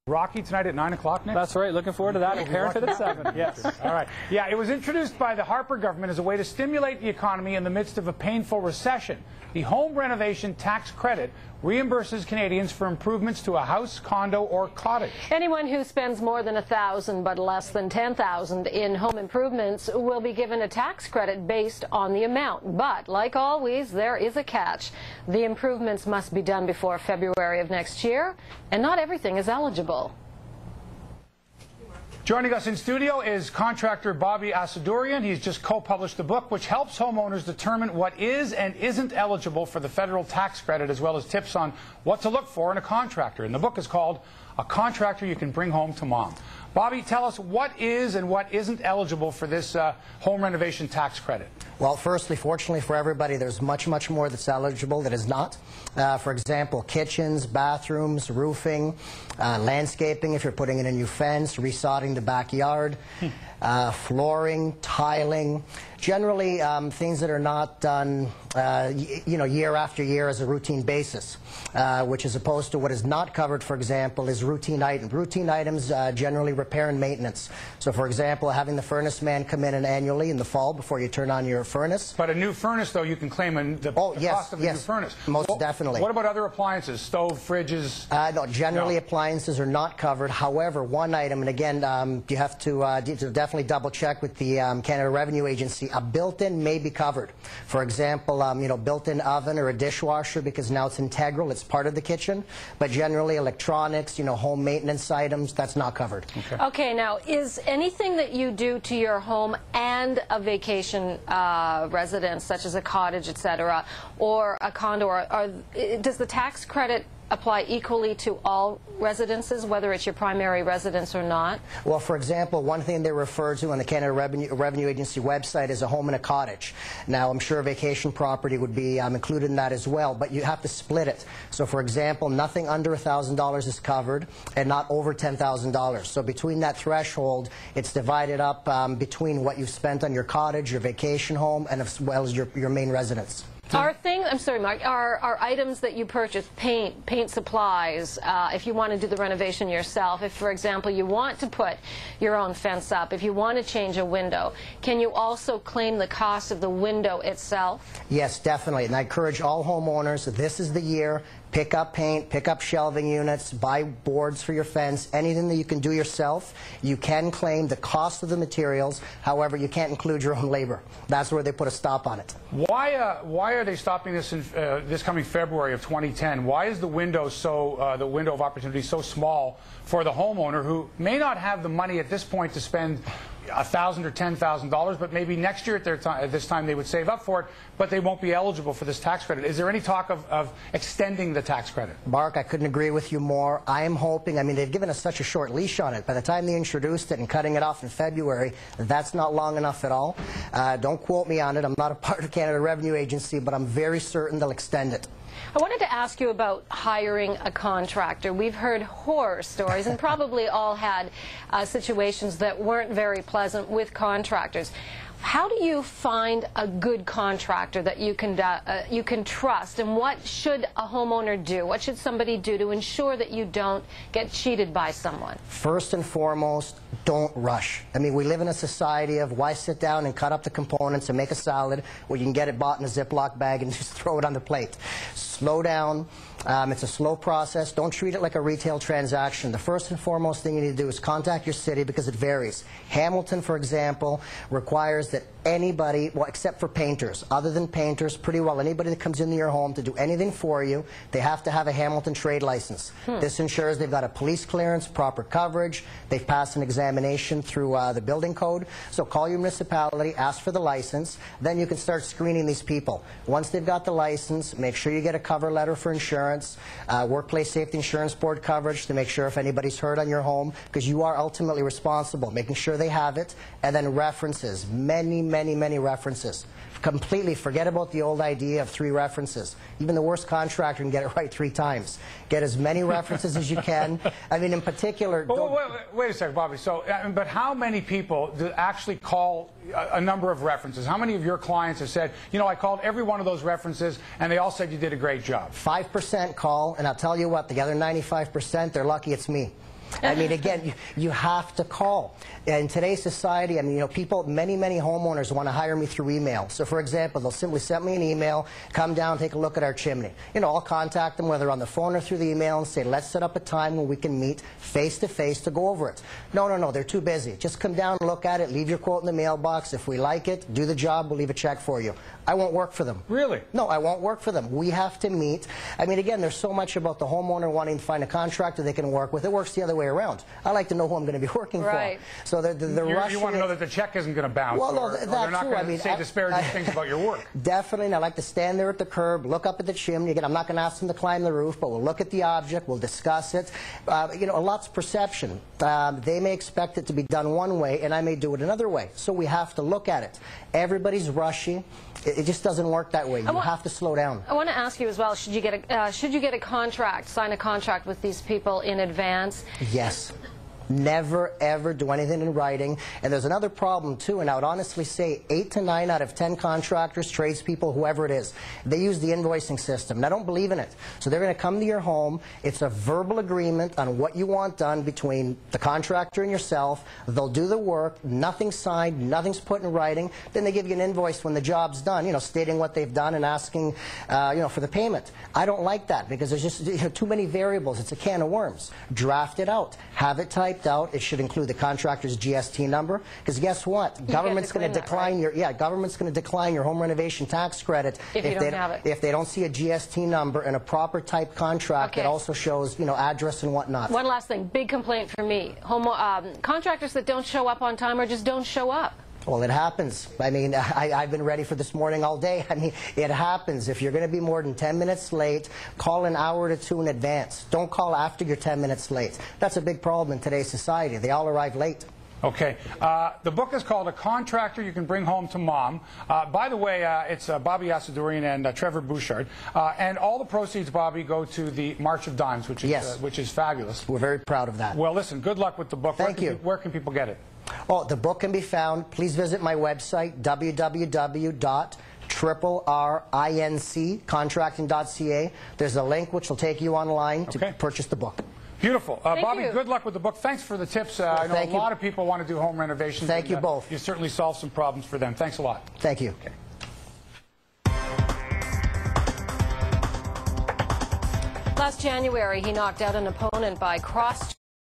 Rocky tonight at 9 o'clock, Nick? That's right. Looking forward to that. Preparing for the 7. Yes. All right. Yeah, it was introduced by the Harper government as a way to stimulate the economy in the midst of a painful recession. The Home Renovation Tax Credit reimburses Canadians for improvements to a house, condo, or cottage. Anyone who spends more than $1,000 but less than $10,000 in home improvements will be given a tax credit based on the amount. But, like always, there is a catch. The improvements must be done before February of next year, and not everything is eligible. Joining us in studio is contractor Bobby Assadourian. He's just co-published a book which helps homeowners determine what is and isn't eligible for the federal tax credit, as well as tips on what to look for in a contractor. And the book is called A Contractor You Can Bring Home to Mom. Bobby, tell us what is and what isn't eligible for this home renovation tax credit. Well, firstly, fortunately for everybody, there's much more that's eligible that is not. For example, kitchens, bathrooms, roofing, landscaping if you're putting in a new fence, resodding the backyard, flooring, tiling. Generally, things that are not done, year after year as a routine basis, which as opposed to what is not covered, for example, is routine items. Routine items generally repair and maintenance. So, for example, having the furnace man come in annually in the fall before you turn on your furnace. But a new furnace, though, you can claim the cost of a new furnace. Most definitely. What about other appliances, stove, fridges? No, generally appliances are not covered. However, one item, and again, you have to definitely double check with the Canada Revenue Agency. A built-in may be covered. For example, built-in oven or a dishwasher, because now it's integral, it's part of the kitchen. But generally, electronics, home maintenance items, that's not covered. Okay, now, is anything that you do to your home and a vacation residence, such as a cottage, etc., or a condo, does the tax credit apply equally to all residences, whether it's your primary residence or not? Well, for example, one thing they refer to on the Canada Revenue Agency website is a home and a cottage. Now, I'm sure a vacation property would be included in that as well, but you have to split it. So, for example, nothing under $1,000 is covered and not over $10,000. So between that threshold, it's divided up between what you've spent on your cottage, your vacation home, and as well as your main residence. I'm sorry, Mark, are items that you purchase, paint supplies, if you want to do the renovation yourself, if, for example, you want to put your own fence up, if you want to change a window, can you also claim the cost of the window itself? Yes, definitely. And I encourage all homeowners, this is the year. Pick up paint, pick up shelving units, buy boards for your fence, anything that you can do yourself. You can claim the cost of the materials. However, you can't include your own labor. That's where they put a stop on it. Why are they stopping this in this coming February of 2010? Why is the window the window of opportunity so small for the homeowner who may not have the money at this point to spend $1,000 or $10,000, but maybe next year at this time they would save up for it, but they won't be eligible for this tax credit? Is there any talk of extending the tax credit? Mark, I couldn't agree with you more. I am hoping, they've given us such a short leash on it. By the time they introduced it and cutting it off in February, that's not long enough at all. Don't quote me on it. I'm not a part of Canada Revenue Agency, but I'm very certain they'll extend it. I wanted to ask you about hiring a contractor. We've heard horror stories and probably all had situations that weren't very pleasant with contractors. How do you find a good contractor that you can trust, and what should a homeowner do? What should somebody do to ensure that you don't get cheated by someone? First and foremost, don't rush. We live in a society of why sit down and cut up the components and make a salad where you can get it bought in a Ziploc bag and just throw it on the plate. Slow down. It's a slow process. Don't treat it like a retail transaction. The first and foremost thing you need to do is contact your city, because it varies. Hamilton, for example, requires that anybody, well, except for painters, other than painters, pretty well anybody that comes into your home to do anything for you, they have to have a Hamilton trade license. This ensures they've got a police clearance, proper coverage, they've passed an examination through the building code. So call your municipality, ask for the license, then you can start screening these people. Once they've got the license, make sure you get a cover letter for insurance, Workplace Safety Insurance Board coverage to make sure if anybody's hurt on your home, because you are ultimately responsible, making sure they have it, and then references, many references. Completely forget about the old idea of 3 references. Even the worst contractor can get it right 3 times. Get as many references as you can. In particular... Wait a second, Bobby. So, but how many people do actually call a number of references? How many of your clients have said, I called every one of those references and they all said you did a great job? 5% call, and I'll tell you what, the other 95%, they're lucky it's me. I mean, again, you have to call. In today's society, I mean, you know, people, many homeowners want to hire me through email. So, for example, they'll simply send me an email, come down, take a look at our chimney. You know, I'll contact them, whether on the phone or through the email, and say, let's set up a time when we can meet face-to-face to go over it. No, they're too busy. Just come down and look at it, leave your quote in the mailbox. If we like it, do the job, we'll leave a check for you. I won't work for them. Really? No, I won't work for them. We have to meet. I mean, again, there's so much about the homeowner wanting to find a contractor they can work with. It works the other way around. I like to know who I'm going to be working for. So the rush. You want to know that the check isn't going to bounce, well, no, or they're not going to say disparaging things about your work. Definitely, and I like to stand there at the curb, look up at the chimney. Again, I'm not going to ask them to climb the roof, but we'll look at the object, we'll discuss it. You know, a lot's perception. They may expect it to be done one way, and I may do it another way. So we have to look at it. Everybody's rushy. It just doesn't work that way. You have to slow down. I want to ask you as well, should you get a contract, sign a contract with these people in advance? Yes. Never, ever do anything in writing. And there's another problem, too, and I would honestly say 8 to 9 out of 10 contractors, tradespeople, whoever it is, they use the invoicing system, and I don't believe in it. So they're going to come to your home. It's a verbal agreement on what you want done between the contractor and yourself. They'll do the work, nothing's signed, nothing's put in writing. Then they give you an invoice when the job's done, you know, stating what they've done and asking, you know, for the payment. I don't like that because there's just, you know, too many variables. It's a can of worms. Draft it out. Have it typed out. It should include the contractor's GST number, because guess what? Government's going to decline government's going to decline your home renovation tax credit if you don't have it. If they don't see a GST number and a proper type contract that also shows, you know, address and whatnot. One last thing, big complaint from me: contractors that don't show up on time or just don't show up. Well, it happens. I mean, I've been ready for this morning all day. I mean, it happens. If you're going to be more than 10 minutes late, call an hour to 2 in advance. Don't call after you're 10 minutes late. That's a big problem in today's society. They all arrive late. Okay. The book is called A Contractor You Can Bring Home to Mom. By the way, it's Bobby Assadourian and Trevor Bouchard. And all the proceeds, Bobby, go to the March of Dimes, which is fabulous. We're very proud of that. Well, listen, good luck with the book. Thank you. Where can people get it? Oh, the book can be found. Please visit my website, www.RRINCcontracting.ca. There's a link which will take you online to purchase the book. Beautiful. Bobby, good luck with the book. Thanks for the tips. I know a lot of people want to do home renovations. Thank you both. You certainly solved some problems for them. Thanks a lot. Thank you. Okay. Last January, he knocked out an opponent by cross